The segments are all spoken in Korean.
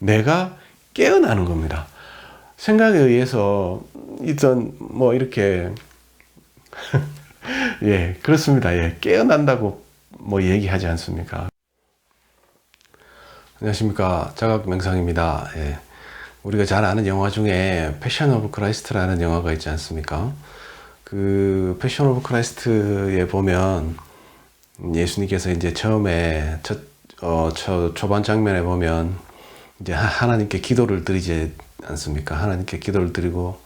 내가 깨어나는 겁니다. 생각에 의해서 있던 뭐 이렇게 예, 그렇습니다. 예, 깨어난다고 뭐 얘기하지 않습니까? 안녕하십니까, 자각명상입니다. 예, 우리가 잘 아는 영화 중에 패션 오브 크라이스트라는 영화가 있지 않습니까? 그 패션 오브 크라이스트에 보면 예수님께서 이제 처음에 초반 장면에 보면 이제 하나님께 기도를 드리지 않습니까? 하나님께 기도를 드리고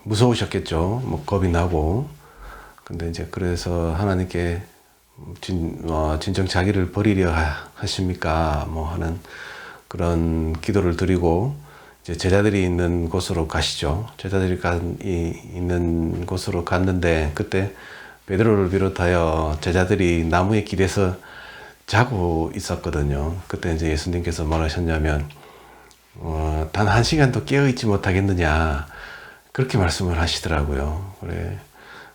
무서우셨겠죠. 뭐 겁이 나고. 근데 이제 그래서 하나님께 진정 자기를 버리려 하십니까? 뭐 하는 그런 기도를 드리고 이제 제자들이 있는 곳으로 가시죠. 제자들이 있는 곳으로 갔는데 그때 베드로를 비롯하여 제자들이 나무의 길에서 자고 있었거든요. 그때 이제 예수님께서 뭘 하셨냐면 단 1시간도 깨어있지 못하겠느냐 그렇게 말씀을 하시더라고요. 그래,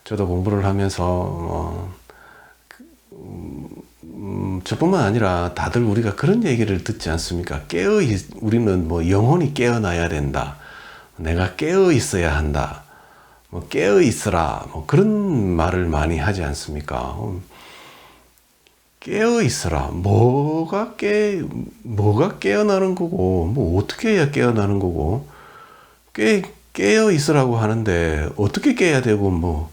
저도 공부를 하면서 저뿐만 아니라 다들 우리가 그런 얘기를 듣지 않습니까? 우리는 뭐 영혼이 깨어나야 된다. 내가 깨어 있어야 한다. 뭐 깨어 있으라. 뭐 그런 말을 많이 하지 않습니까? 깨어 있으라. 뭐가 깨어나는 거고, 뭐 어떻게 해야 깨어나는 거고, 깨어 있으라고 하는데 어떻게 깨야 되고, 뭐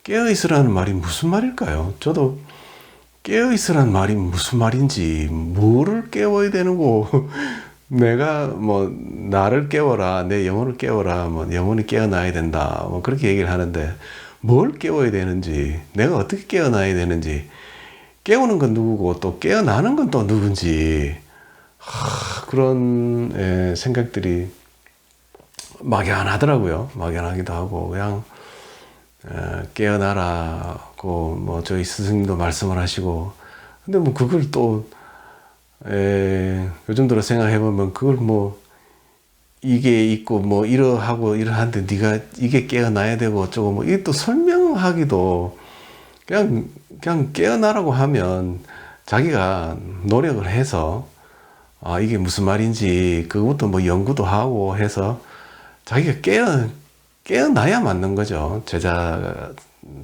깨어 있으라는 말이 무슨 말일까요? 저도 깨어 있으라는 말이 무슨 말인지, 뭐를 깨워야 되는 거, 내가 뭐 나를 깨워라, 내 영혼을 깨워라, 뭐 영혼이 깨어나야 된다, 뭐 그렇게 얘기를 하는데 뭘 깨워야 되는지, 내가 어떻게 깨어나야 되는지, 깨우는 건 누구고 또 깨어나는 건 또 누군지, 그런 생각들이 막연하더라고요. 막연하기도 하고 그냥 깨어나라고 뭐 저희 스승님도 말씀을 하시고, 근데 뭐 그걸 또 요즘 들어 생각해 보면 그걸 뭐 이게 있고 뭐 이러한데 네가 이게 깨어나야 되고 어쩌고 뭐 이게 또 설명하기도 그냥 깨어나라고 하면 자기가 노력을 해서 이게 무슨 말인지 그것도 뭐 연구도 하고 해서 자기가 깨어나야 맞는 거죠.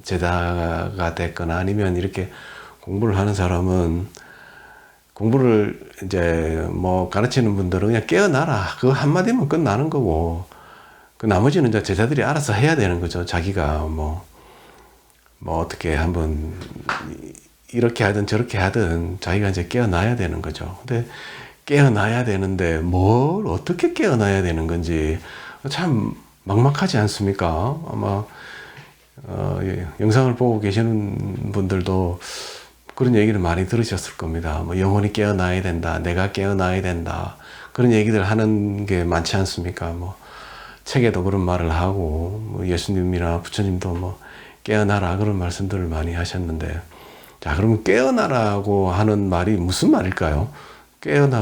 제자가 됐거나 아니면 이렇게 공부를 하는 사람은, 공부를 이제 뭐 가르치는 분들은 그냥 깨어나라. 그거 한마디면 끝나는 거고, 그 나머지는 이제 제자들이 알아서 해야 되는 거죠. 자기가 뭐 어떻게 한번 이렇게 하든 저렇게 하든 자기가 이제 깨어나야 되는 거죠. 근데 깨어나야 되는데 뭘 어떻게 깨어나야 되는 건지 참 막막하지 않습니까? 아마 영상을 보고 계시는 분들도 그런 얘기를 많이 들으셨을 겁니다. 뭐 영혼이 깨어나야 된다, 내가 깨어나야 된다, 그런 얘기들 하는 게 많지 않습니까? 뭐 책에도 그런 말을 하고, 뭐 예수님이나 부처님도 뭐 깨어나라 그런 말씀들을 많이 하셨는데, 자, 그러면 깨어나라고 하는 말이 무슨 말일까요?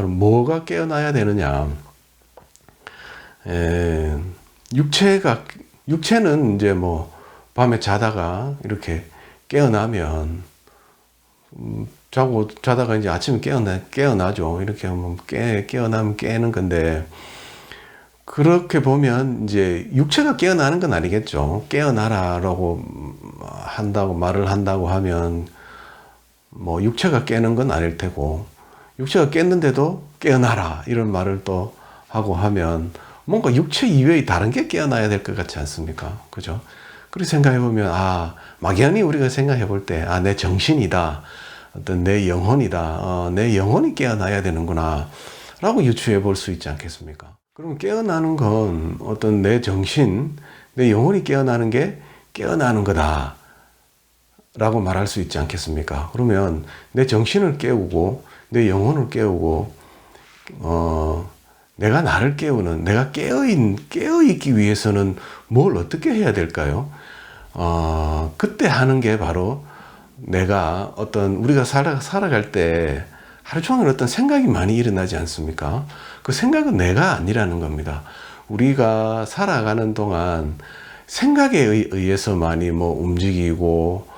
뭐가 깨어나야 되느냐? 육체는 이제 뭐 밤에 자다가 이렇게 깨어나면 자다가 이제 아침에 깨어나죠. 이렇게 하면 깨어나면 깨는 건데, 그렇게 보면 이제 육체가 깨어나는 건 아니겠죠. 깨어나라라고 말을 한다고 하면 뭐 육체가 깨는 건 아닐 테고, 육체가 깼는데도 깨어나라 이런 말을 또 하고 하면 뭔가 육체 이외의 다른 게 깨어나야 될 것 같지 않습니까? 그죠? 그렇게 생각해 보면 막연히 우리가 생각해 볼 때 내 정신이다, 어떤 내 영혼이다, 내 영혼이 깨어나야 되는구나 라고 유추해 볼 수 있지 않겠습니까? 그럼 깨어나는 건 어떤 내 정신, 내 영혼이 깨어나는 게 깨어나는 거다 라고 말할 수 있지 않겠습니까? 그러면 내 정신을 깨우고 내 영혼을 깨우고 내가 나를 깨우는, 내가 깨어있기 위해서는 뭘 어떻게 해야 될까요? 그때 하는 게 바로 내가 우리가 살아갈 때 하루 종일 어떤 생각이 많이 일어나지 않습니까? 그 생각은 내가 아니라는 겁니다. 우리가 살아가는 동안 생각에 의해서 많이 뭐 움직이고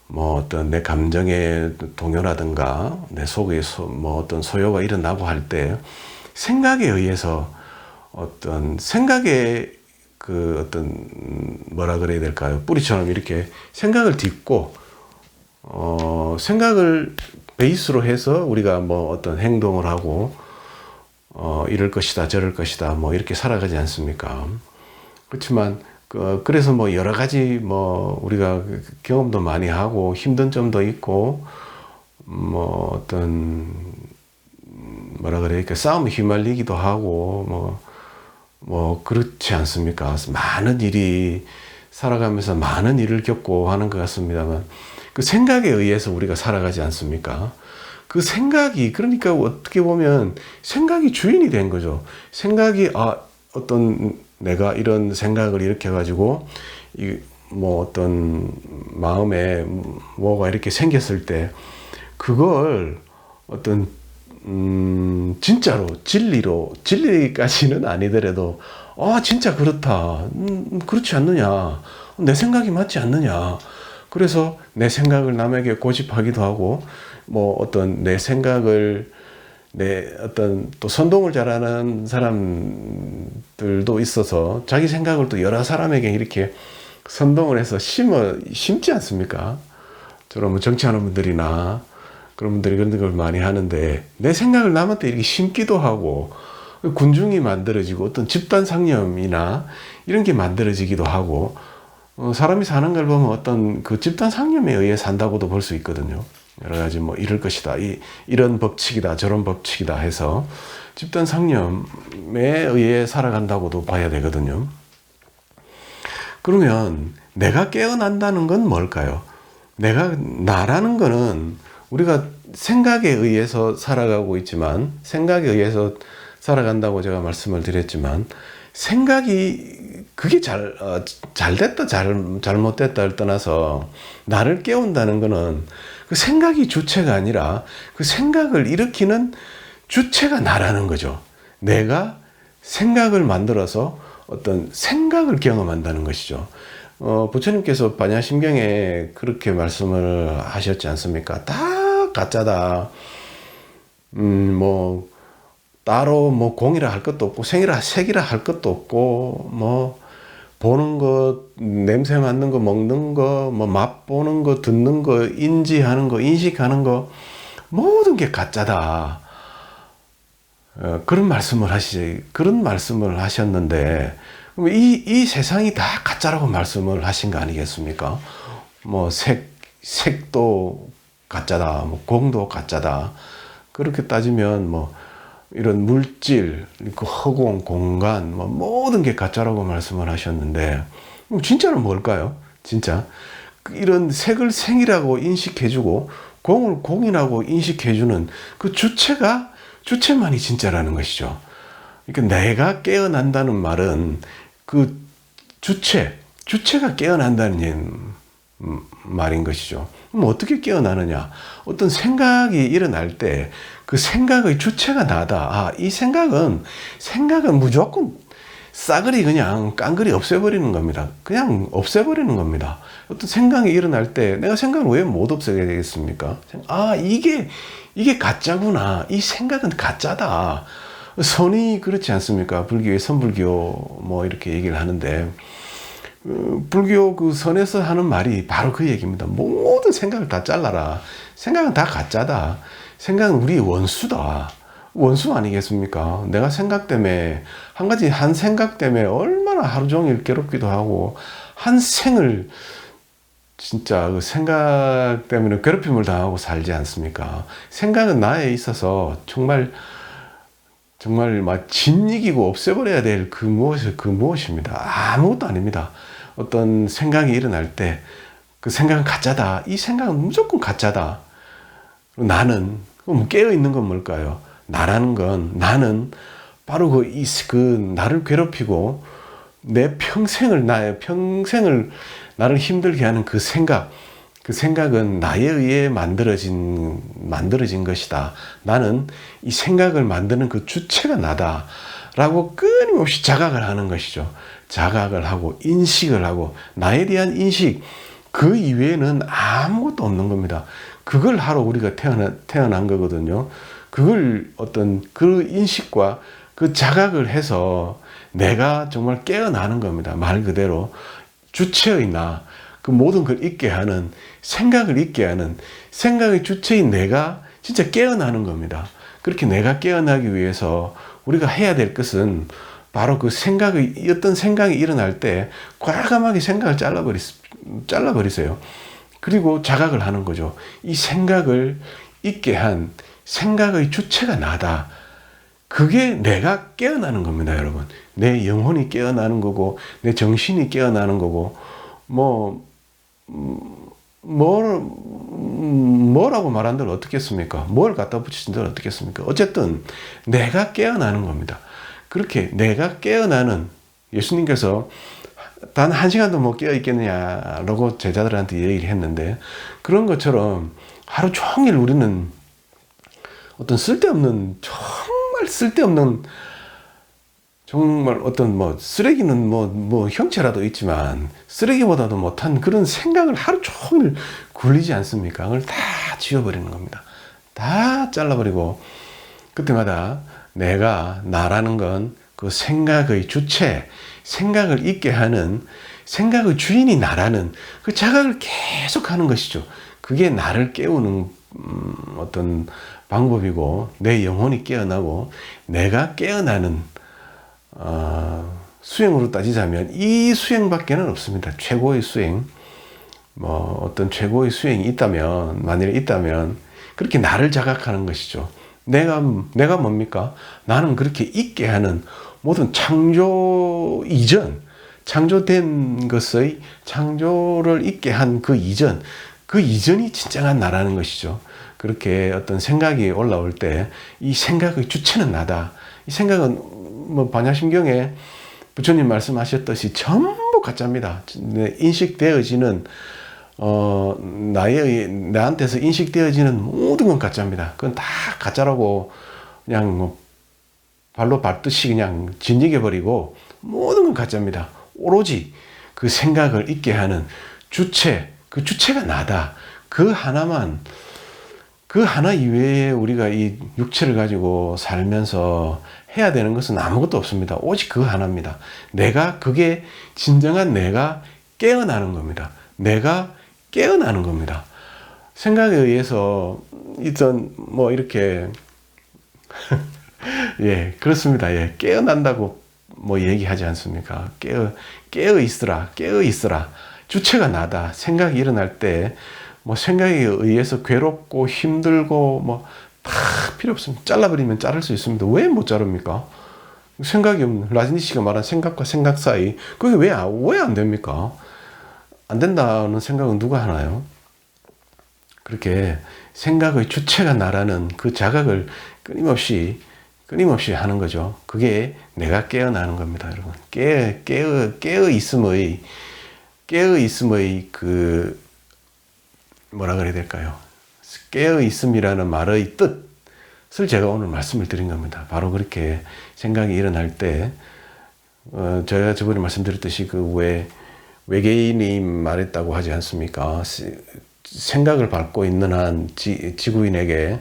뭐 어떤 내 감정의 동요라든가 내 속에 뭐 어떤 소요가 일어나고 할 때 생각에 의해서 어떤 생각에 그 어떤 뭐라 그래야 될까요? 뿌리처럼 이렇게 생각을 딛고 생각을 베이스로 해서 우리가 뭐 어떤 행동을 하고 이럴 것이다 저럴 것이다 뭐 이렇게 살아가지 않습니까? 그렇지만 그래서 뭐 여러 가지 뭐 우리가 경험도 많이 하고 힘든 점도 있고 뭐 어떤 뭐라 그래 싸움에 휘말리기도 하고 뭐 그렇지 않습니까? 많은 일이 살아가면서 많은 일을 겪고 하는 것 같습니다만 그 생각에 의해서 우리가 살아가지 않습니까? 그 생각이 그러니까 어떻게 보면 생각이 주인이 된 거죠. 생각이 어떤 내가 이런 생각을 이렇게 해가지고 뭐 어떤 마음에 뭐가 이렇게 생겼을 때 그걸 어떤 진짜로 진리까지는 아니더라도 진짜 그렇다 그렇지 않느냐 내 생각이 맞지 않느냐 그래서 내 생각을 남에게 고집하기도 하고 뭐 어떤 내 생각을 내 어떤 또 선동을 잘하는 사람들도 있어서 자기 생각을 또 여러 사람에게 이렇게 선동을 해서 심지 않습니까? 저런 뭐 정치하는 분들이나 그런 분들이 그런 걸 많이 하는데 내 생각을 남한테 이렇게 심기도 하고 군중이 만들어지고 어떤 집단 상념이나 이런 게 만들어지기도 하고 사람이 사는 걸 보면 어떤 그 집단 상념에 의해 산다고도 볼 수 있거든요. 여러 가지 뭐 이럴 것이다 이런 법칙이다 저런 법칙이다 해서 집단 상념에 의해 살아간다고도 봐야 되거든요. 그러면 내가 깨어난다는 건 뭘까요? 나라는 거는 우리가 생각에 의해서 살아가고 있지만 생각에 의해서 살아간다고 제가 말씀을 드렸지만 생각이 그게 잘됐다 잘못됐다를 떠나서 나를 깨운다는 거는 그 생각이 주체가 아니라 그 생각을 일으키는 주체가 나라는 거죠. 내가 생각을 만들어서 어떤 생각을 경험한다는 것이죠. 부처님께서 반야심경에 그렇게 말씀을 하셨지 않습니까? 다 가짜다. 뭐 따로 뭐 공이라 할 것도 없고 색이라 할 것도 없고 뭐 보는 것, 냄새 맡는 거, 먹는 거, 뭐 맛보는 거, 듣는 거, 인지하는 거, 인식하는 거 모든 게 가짜다. 그런 말씀을 하셨는데 이 세상이 다 가짜라고 말씀을 하신 거 아니겠습니까? 뭐 색도 가짜다, 뭐 공도 가짜다. 그렇게 따지면 뭐 이런 물질, 그 허공, 공간, 뭐 모든 게 가짜라고 말씀을 하셨는데 진짜는 뭘까요? 진짜 이런 색을 생이라고 인식해주고 공을 공이라고 인식해주는 그 주체만이 진짜라는 것이죠. 그러니까 내가 깨어난다는 말은 그 주체가 깨어난다는 말인 것이죠. 그럼 어떻게 깨어나느냐? 어떤 생각이 일어날 때 그 생각의 주체가 나다. 이 생각은 무조건 싸그리 그냥 깡그리 없애버리는 겁니다. 그냥 없애버리는 겁니다. 어떤 생각이 일어날 때 내가 생각을 왜 못 없애게 되겠습니까? 이게 가짜구나. 이 생각은 가짜다. 선이 그렇지 않습니까? 불교의 선불교 뭐 이렇게 얘기를 하는데 불교 그 선에서 하는 말이 바로 그 얘기입니다. 모든 생각을 다 잘라라. 생각은 다 가짜다. 생각은 우리의 원수다. 원수 아니겠습니까? 내가 생각 때문에 한 생각 때문에 얼마나 하루 종일 괴롭기도 하고 한 생을 진짜 그 생각 때문에 괴롭힘을 당하고 살지 않습니까? 생각은 나에 있어서 정말 막 진이기고 없애버려야 될 그 무엇입니다. 아무것도 아닙니다. 어떤 생각이 일어날 때 그 생각은 가짜다. 이 생각은 무조건 가짜다. 나는 깨어있는 건 뭘까요? 나라는 건 나는 바로 그 나를 괴롭히고 나의 평생을 나를 힘들게 하는 그 생각은 나에 의해 만들어진 것이다. 나는 이 생각을 만드는 그 주체가 나다. 라고 끊임없이 자각을 하는 것이죠. 자각을 하고 인식을 하고 나에 대한 인식, 그 이외에는 아무것도 없는 겁니다. 그걸 하러 우리가 태어난 거거든요. 그걸 어떤 그 인식과 그 자각을 해서 내가 정말 깨어나는 겁니다. 말 그대로 주체의 나, 그 모든 걸 있게 하는, 생각을 있게 하는, 생각의 주체인 내가 진짜 깨어나는 겁니다. 그렇게 내가 깨어나기 위해서 우리가 해야 될 것은 바로 그 생각의, 어떤 생각이 일어날 때 과감하게 생각을 잘라버리세요. 그리고 자각을 하는 거죠. 이 생각을 있게 한 생각의 주체가 나다. 그게 내가 깨어나는 겁니다, 여러분. 내 영혼이 깨어나는 거고, 내 정신이 깨어나는 거고, 뭐라고 말한들 어떻겠습니까? 뭘 갖다 붙이신들 어떻겠습니까? 어쨌든, 내가 깨어나는 겁니다. 그렇게 내가 깨어나는, 예수님께서 단 한 시간도 못 깨어 있겠느냐라고 제자들한테 얘기를 했는데, 그런 것처럼 하루 종일 우리는 어떤 쓸데없는, 정말 쓸데없는, 정말 어떤 쓰레기는 형체라도 있지만 쓰레기보다도 못한 그런 생각을 하루 종일 굴리지 않습니까? 그걸 다 지워버리는 겁니다. 다 잘라버리고, 그때마다 내가, 나라는 건 그 생각의 주체, 생각을 있게 하는, 생각의 주인이 나라는 그 자각을 계속 하는 것이죠. 그게 나를 깨우는 어떤 방법이고, 내 영혼이 깨어나고 내가 깨어나는 수행으로 따지자면 이 수행밖에는 없습니다. 최고의 수행, 어떤 최고의 수행이 있다면, 만일에 있다면 그렇게 나를 자각하는 것이죠. 내가 뭡니까? 나는 그렇게 있게 하는 모든 창조 이전, 창조된 것의 창조를 있게 한 그 이전이 진정한 나라는 것이죠. 그렇게 어떤 생각이 올라올 때 이 생각의 주체는 나다. 이 생각은 반야심경에 부처님 말씀하셨듯이 전부 가짜입니다. 인식되어지는 나한테서 인식되어지는 모든 건 가짜입니다. 그건 다 가짜라고 그냥 발로 밟듯이 그냥 진이겨버리고 모든 건 가짜입니다. 오로지 그 생각을 있게 하는 주체, 그 주체가 나다. 그 하나만, 그 하나 이외에 우리가 이 육체를 가지고 살면서 해야 되는 것은 아무것도 없습니다. 오직 그 하나입니다. 그게 진정한 내가 깨어나는 겁니다. 내가 깨어나는 겁니다. 생각에 의해서 있던 이렇게 예, 그렇습니다. 예, 깨어난다고 얘기하지 않습니까? 깨어 있으라, 깨어 있으라. 주체가 나다. 생각이 일어날 때 생각에 의해서 괴롭고 힘들고 다 필요 없습니다. 잘라버리면 자를 수 있습니다. 왜 못 자릅니까? 생각이 없는, 라진이 씨가 말한 생각과 생각 사이, 그게 왜 안 됩니까? 안 된다는 생각은 누가 하나요? 그렇게 생각의 주체가 나라는 그 자각을 끊임없이 하는 거죠. 그게 내가 깨어나는 겁니다, 여러분. 깨어 있음의 그 뭐라 그래야 될까요? 깨어 있음이라는 말의 뜻을 제가 오늘 말씀을 드린 겁니다. 바로 그렇게 생각이 일어날 때, 제가 저번에 말씀드렸듯이 외계인이 말했다고 하지 않습니까? 생각을 밟고 있는 한 지구인에게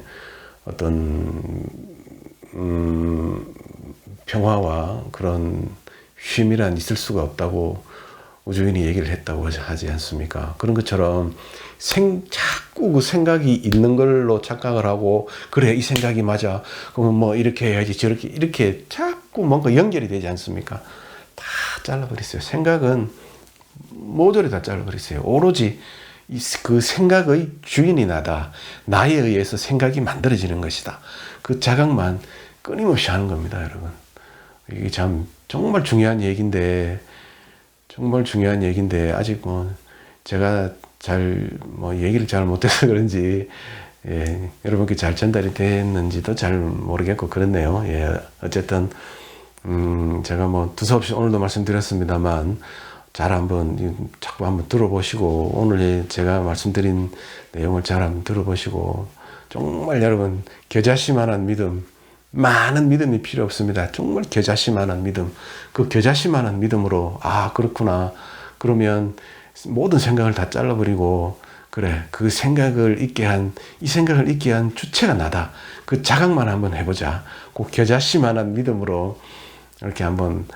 어떤 평화와 그런 쉼이란 있을 수가 없다고 우주인이 얘기를 했다고 하지 않습니까? 그런 것처럼 자꾸 그 생각이 있는 걸로 착각을 하고, 그래, 이 생각이 맞아, 그러면 이렇게 해야지, 저렇게, 이렇게 자꾸 뭔가 연결이 되지 않습니까? 다 잘라버리세요. 생각은 모조리 다 잘라버리세요. 오로지 그 생각의 주인이 나다. 나에 의해서 생각이 만들어지는 것이다. 그 자각만 끊임없이 하는 겁니다, 여러분. 이게 참 정말 중요한 얘기인데 아직 제가 잘 얘기를 잘 못해서 그런지, 예, 여러분께 잘 전달이 됐는지도 잘 모르겠고 그렇네요. 예, 어쨌든 제가 두서없이 오늘도 말씀드렸습니다만 자꾸 한번 들어보시고, 오늘 제가 말씀드린 내용을 잘 한번 들어보시고, 정말 여러분 겨자씨만한 믿음, 많은 믿음이 필요 없습니다. 정말 겨자씨만한 믿음, 그 겨자씨만한 믿음으로, 그렇구나, 그러면 모든 생각을 다 잘라버리고, 그래, 그 생각을 있게 한, 이 생각을 있게 한 주체가 나다. 그 자각만 한번 해보자. 꼭 겨자씨만한 믿음으로 이렇게 한번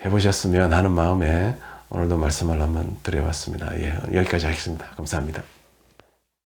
해보셨으면 하는 마음에 오늘도 말씀을 한번 드려봤습니다. 예, 여기까지 하겠습니다. 감사합니다.